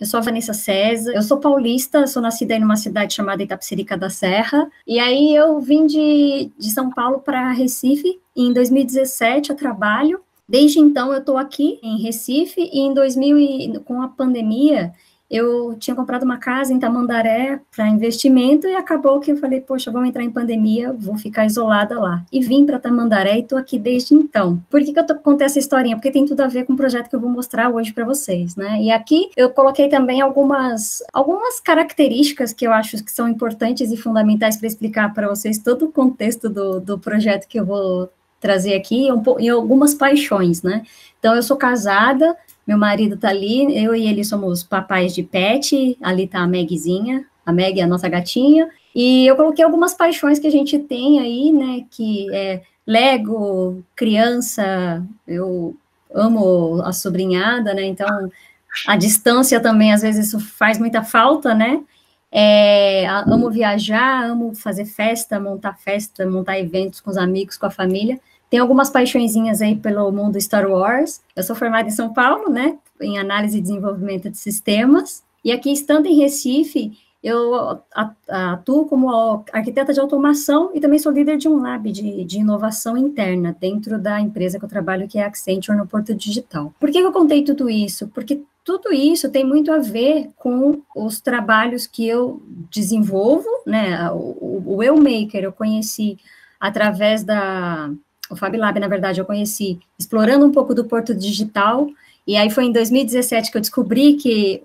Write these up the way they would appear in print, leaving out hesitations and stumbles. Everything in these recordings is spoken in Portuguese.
Eu sou a Vanessa César, eu sou paulista, sou nascida aí numa cidade chamada Itapecerica da Serra, e aí eu vim de São Paulo para Recife, e em 2017 eu trabalho. Desde então eu estou aqui em Recife, e em 2000, com a pandemia, eu tinha comprado uma casa em Tamandaré para investimento e acabou que eu falei, poxa, vamos entrar em pandemia, vou ficar isolada lá. E vim para Tamandaré e estou aqui desde então. Por que eu contei essa historinha? Porque tem tudo a ver com o projeto que eu vou mostrar hoje para vocês, né? E aqui eu coloquei também algumas características que eu acho que são importantes e fundamentais para explicar para vocês todo o contexto do projeto que eu vou trazer aqui e algumas paixões, né? Então, eu sou casada, meu marido tá ali, eu e ele somos papais de pet, ali tá a Megzinha, a Meg é a nossa gatinha, e eu coloquei algumas paixões que a gente tem aí, né, que é Lego, criança, eu amo a sobrinhada, né, então a distância também, às vezes, isso faz muita falta, né, amo viajar, amo fazer festa, montar eventos com os amigos, com a família. Tem algumas paixõezinhas aí pelo mundo Star Wars. Eu sou formada em São Paulo, né, em análise e desenvolvimento de sistemas. E aqui, estando em Recife, eu atuo como arquiteta de automação e também sou líder de um lab de inovação interna dentro da empresa que eu trabalho, que é a Accenture, no Porto Digital. Por que eu contei tudo isso? Porque tudo isso tem muito a ver com os trabalhos que eu desenvolvo, né? O EUMaker eu conheci através o Fab Lab, na verdade, eu conheci explorando um pouco do Porto Digital, e aí foi em 2017 que eu descobri que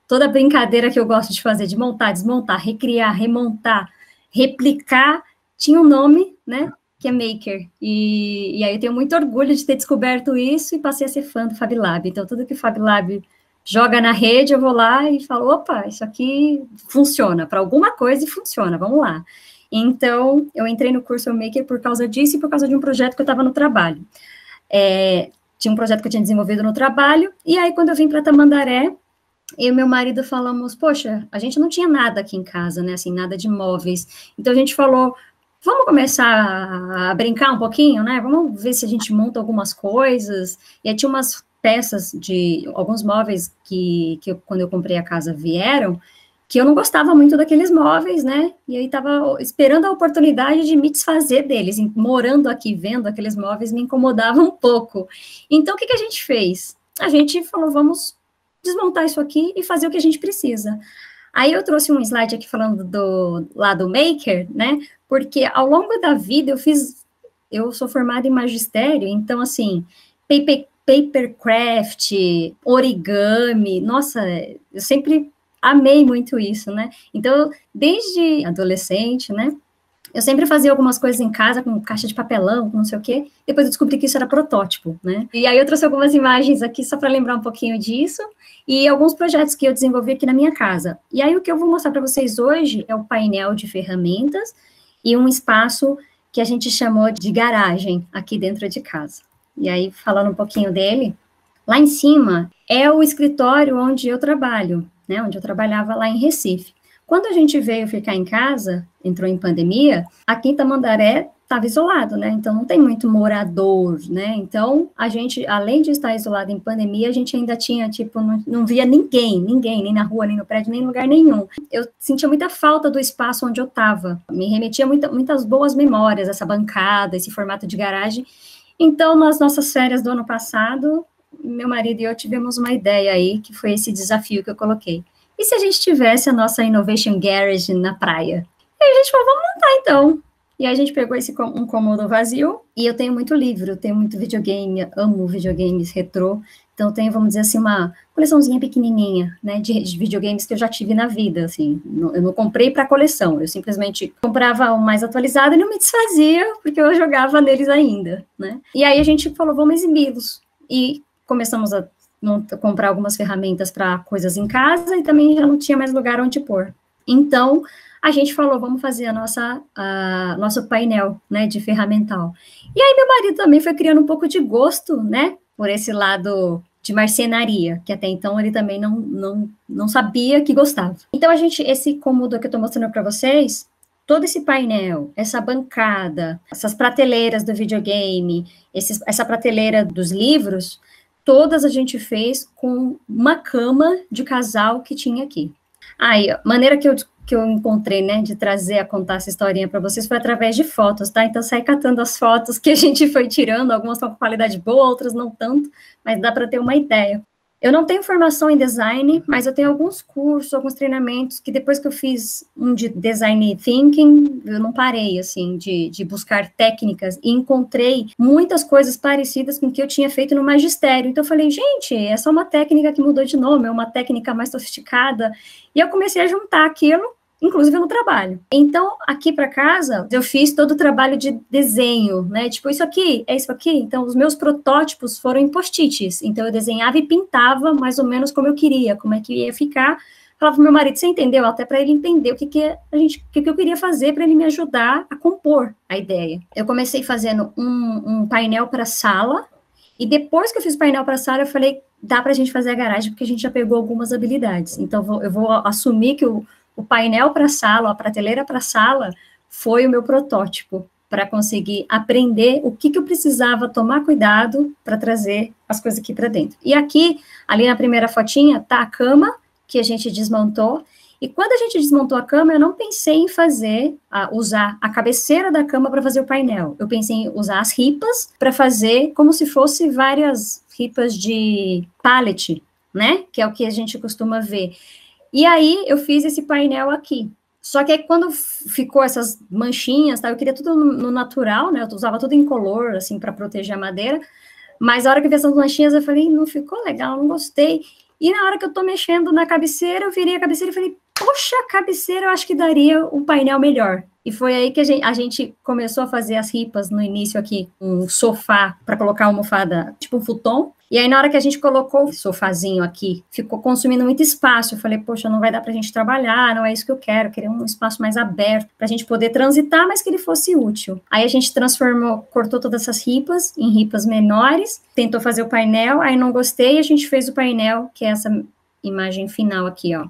toda brincadeira que eu gosto de fazer, de montar, desmontar, recriar, remontar, replicar, tinha um nome, né, que é Maker, e aí eu tenho muito orgulho de ter descoberto isso e passei a ser fã do Fab Lab. Então, tudo que o Fab Lab joga na rede, eu vou lá e falo, opa, isso aqui funciona, para alguma coisa e funciona, vamos lá. Então, eu entrei no curso Maker por causa disso e por causa de um projeto que eu estava no trabalho. Tinha um projeto que eu tinha desenvolvido no trabalho, e aí quando eu vim para Tamandaré, eu e meu marido falamos, poxa, a gente não tinha nada aqui em casa, né, assim, nada de móveis. Então, a gente falou, vamos começar a brincar um pouquinho, né, vamos ver se a gente monta algumas coisas. E aí tinha umas peças de alguns móveis que quando eu comprei a casa, vieram, que eu não gostava muito daqueles móveis, né, e aí estava esperando a oportunidade de me desfazer deles, e morando aqui, vendo aqueles móveis, me incomodava um pouco. Então, o que a gente fez? A gente falou, vamos desmontar isso aqui e fazer o que a gente precisa. Aí eu trouxe um slide aqui falando do lado Maker, né, porque ao longo da vida eu sou formada em magistério, então, assim, papercraft, origami, nossa, eu sempre amei muito isso, né? Então, desde adolescente, né? Eu sempre fazia algumas coisas em casa, com caixa de papelão, com não sei o quê. Depois eu descobri que isso era protótipo, né? E aí eu trouxe algumas imagens aqui só para lembrar um pouquinho disso. E alguns projetos que eu desenvolvi aqui na minha casa. E aí o que eu vou mostrar para vocês hoje é o painel de ferramentas e um espaço que a gente chamou de garagem aqui dentro de casa. E aí, falando um pouquinho dele, lá em cima é o escritório onde eu trabalho, né, onde eu trabalhava lá em Recife. Quando a gente veio ficar em casa, entrou em pandemia, aqui em Tamandaré estava isolado, né, então não tem muito morador, né, então a gente, além de estar isolado em pandemia, a gente ainda tinha, tipo, não via ninguém, nem na rua, nem no prédio, nem em lugar nenhum. Eu sentia muita falta do espaço onde eu estava, me remetia muitas boas memórias, essa bancada, esse formato de garagem. Então, nas nossas férias do ano passado, meu marido e eu tivemos uma ideia aí, que foi esse desafio que eu coloquei. E se a gente tivesse a nossa Innovation Garage na praia? E a gente falou, vamos montar então. E aí a gente pegou um cômodo vazio, e eu tenho muito livro, tenho muito videogame, amo videogames retrô, então eu tenho, vamos dizer assim, uma coleçãozinha pequenininha, né, de videogames que eu já tive na vida, assim, eu não comprei para coleção, eu simplesmente comprava o mais atualizado e não me desfazia, porque eu jogava neles ainda, né. E aí a gente falou, vamos exibi-los, e começamos a comprar algumas ferramentas para coisas em casa e também já não tinha mais lugar onde pôr. Então, a gente falou, vamos fazer nosso painel, né, de ferramental. E aí meu marido também foi criando um pouco de gosto, né, por esse lado de marcenaria, que até então ele também não sabia que gostava. Então, esse cômodo que eu estou mostrando para vocês, todo esse painel, essa bancada, essas prateleiras do videogame, essa prateleira dos livros, todas a gente fez com uma cama de casal que tinha aqui. Aí, a maneira que eu encontrei, né, de trazer a contar essa historinha para vocês foi através de fotos, tá? Então, saí catando as fotos que a gente foi tirando, algumas estão com qualidade boa, outras não tanto, mas dá para ter uma ideia. Eu não tenho formação em design, mas eu tenho alguns cursos, alguns treinamentos, que depois que eu fiz um de design thinking, eu não parei, assim, de buscar técnicas, e encontrei muitas coisas parecidas com o que eu tinha feito no magistério. Então, eu falei, gente, é só uma técnica que mudou de nome, é uma técnica mais sofisticada, e eu comecei a juntar aquilo, inclusive no trabalho. Então, aqui para casa, eu fiz todo o trabalho de desenho, né? Tipo, isso aqui, é isso aqui. Então, os meus protótipos foram em post-its. Então, eu desenhava e pintava mais ou menos como eu queria, como é que ia ficar. Falava pro meu marido, você entendeu? Até para ele entender o que eu queria fazer para ele me ajudar a compor a ideia. Eu comecei fazendo um painel para sala, e depois que eu fiz o painel para a sala, eu falei, dá para a gente fazer a garagem, porque a gente já pegou algumas habilidades. Então, eu vou assumir que o painel para a sala, a prateleira para a sala, foi o meu protótipo para conseguir aprender o que eu precisava tomar cuidado para trazer as coisas aqui para dentro. E aqui, ali na primeira fotinha, tá a cama que a gente desmontou. E quando a gente desmontou a cama, eu não pensei em usar a cabeceira da cama para fazer o painel. Eu pensei em usar as ripas para fazer como se fosse várias ripas de pallet, né? Que é o que a gente costuma ver. E aí, eu fiz esse painel aqui. Só que aí, quando ficou essas manchinhas, tá, eu queria tudo no natural, né? Eu usava tudo incolor, assim, para proteger a madeira. Mas a hora que eu vi essas manchinhas, eu falei, não ficou legal, não gostei. E na hora que eu tô mexendo na cabeceira, eu virei a cabeceira e falei, poxa, a cabeceira eu acho que daria um painel melhor. E foi aí que a gente começou a fazer as ripas no início aqui, um sofá para colocar a almofada, tipo um futon. E aí, na hora que a gente colocou o sofazinho aqui, ficou consumindo muito espaço. Eu falei, poxa, não vai dar pra gente trabalhar, não é isso que eu queria um espaço mais aberto, pra gente poder transitar, mas que ele fosse útil. Aí a gente cortou todas essas ripas em ripas menores, tentou fazer o painel, aí não gostei, a gente fez o painel, que é essa imagem final aqui, ó,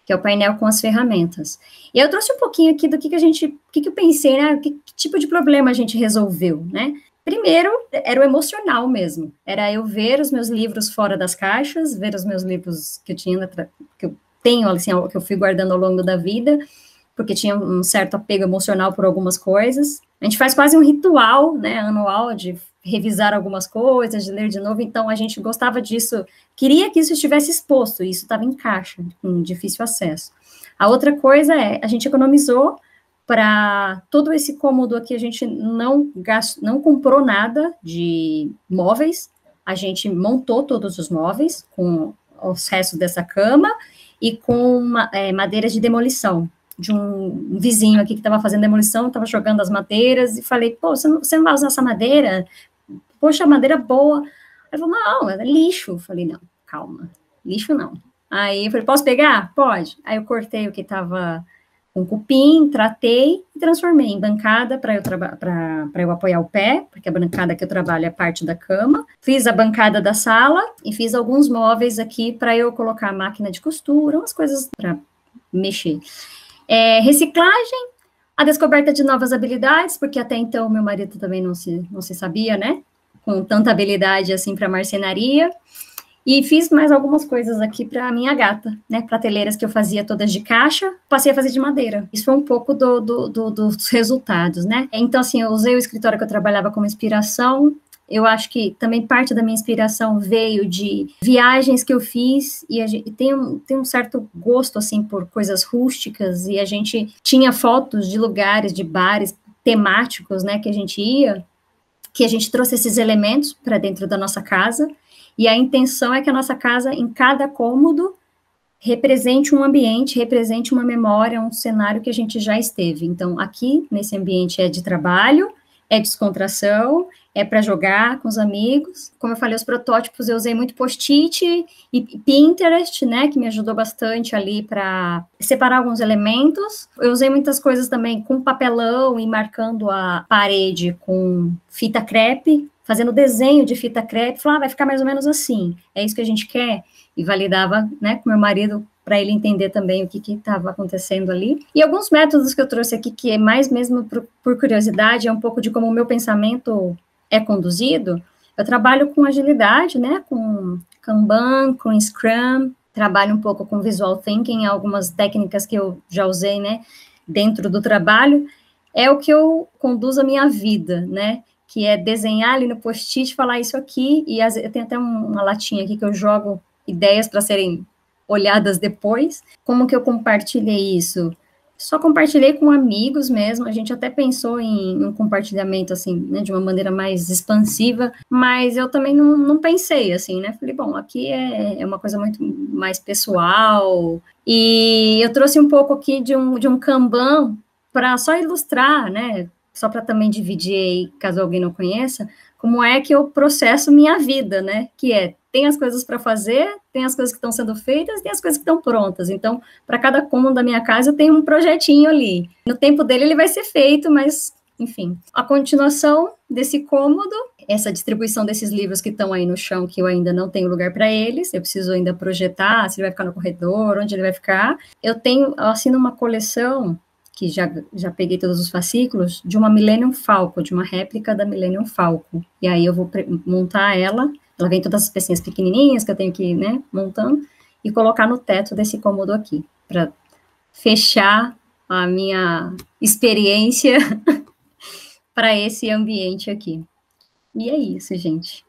que é o painel com as ferramentas. E eu trouxe um pouquinho aqui do que eu pensei, né, que tipo de problema a gente resolveu, né? Primeiro, era o emocional mesmo, era eu ver os meus livros fora das caixas, ver os meus livros que eu tenho, assim, que eu fui guardando ao longo da vida, porque tinha um certo apego emocional por algumas coisas. A gente faz quase um ritual, né, anual, de revisar algumas coisas, de ler de novo, então a gente gostava disso, queria que isso estivesse exposto, e isso estava em caixa, com difícil acesso. A outra coisa a gente economizou para todo esse cômodo aqui, a gente não comprou nada de móveis, a gente montou todos os móveis com os restos dessa cama e com madeiras de demolição, de um vizinho aqui que estava fazendo demolição, estava jogando as madeiras, e falei, pô, você não vai usar essa madeira? Poxa, madeira boa. Ele falou, não, é lixo. Eu falei, não, calma, lixo não. Aí eu falei, posso pegar? Pode. Aí eu cortei o que estava com cupim, tratei e transformei em bancada para eu apoiar o pé, porque a bancada que eu trabalho é parte da cama. Fiz a bancada da sala e fiz alguns móveis aqui para eu colocar a máquina de costura, umas coisas para mexer. Reciclagem, a descoberta de novas habilidades, porque até então meu marido também não se sabia, né? Com tanta habilidade assim para marcenaria. E fiz mais algumas coisas aqui para minha gata, né? Prateleiras que eu fazia todas de caixa, passei a fazer de madeira. Isso foi um pouco dos resultados, né? Então, assim, eu usei o escritório que eu trabalhava como inspiração. Eu acho que também parte da minha inspiração veio de viagens que eu fiz, e a gente tem um certo gosto, assim, por coisas rústicas, e a gente tinha fotos de lugares, de bares temáticos, né, que a gente ia, que a gente trouxe esses elementos para dentro da nossa casa. E a intenção é que a nossa casa, em cada cômodo, represente um ambiente, represente uma memória, um cenário que a gente já esteve. Então, aqui, nesse ambiente, é de trabalho, é descontração, é para jogar com os amigos. Como eu falei, os protótipos, eu usei muito post-it e Pinterest, né, que me ajudou bastante ali para separar alguns elementos. Eu usei muitas coisas também com papelão e marcando a parede com fita crepe, fazendo desenho de fita crepe, falava, vai ficar mais ou menos assim, é isso que a gente quer, e validava, né, com meu marido, para ele entender também o que estava acontecendo ali. E alguns métodos que eu trouxe aqui, que é mais mesmo por curiosidade, é um pouco de como o meu pensamento é conduzido. Eu trabalho com agilidade, né, com com Kanban, com Scrum, trabalho um pouco com Visual Thinking, algumas técnicas que eu já usei, né, dentro do trabalho, é o que eu conduzo a minha vida, né, que é desenhar ali no post-it, falar isso aqui, e eu tenho até uma latinha aqui que eu jogo ideias para serem olhadas depois. Como que eu compartilhei isso? Só compartilhei com amigos mesmo, a gente até pensou em um compartilhamento, assim, né, de uma maneira mais expansiva, mas eu também não pensei, assim, né, falei, bom, aqui é uma coisa muito mais pessoal, e eu trouxe um pouco aqui de um Kanban para só ilustrar, né, só para também dividir aí, caso alguém não conheça, como é que eu processo minha vida, né, que tem as coisas para fazer, tem as coisas que estão sendo feitas, tem as coisas que estão prontas. Então, para cada cômodo da minha casa, eu tenho um projetinho ali. No tempo dele, ele vai ser feito, mas, enfim. A continuação desse cômodo, essa distribuição desses livros que estão aí no chão, que eu ainda não tenho lugar para eles, eu preciso ainda projetar se ele vai ficar no corredor, onde ele vai ficar. Eu assino uma coleção, que já peguei todos os fascículos, de uma Millennium Falcon, de uma réplica da Millennium Falcon. E aí eu vou montar ela vem todas as pecinhas pequenininhas que eu tenho que ir, né, montando, e colocar no teto desse cômodo aqui, para fechar a minha experiência para esse ambiente aqui. E é isso, gente.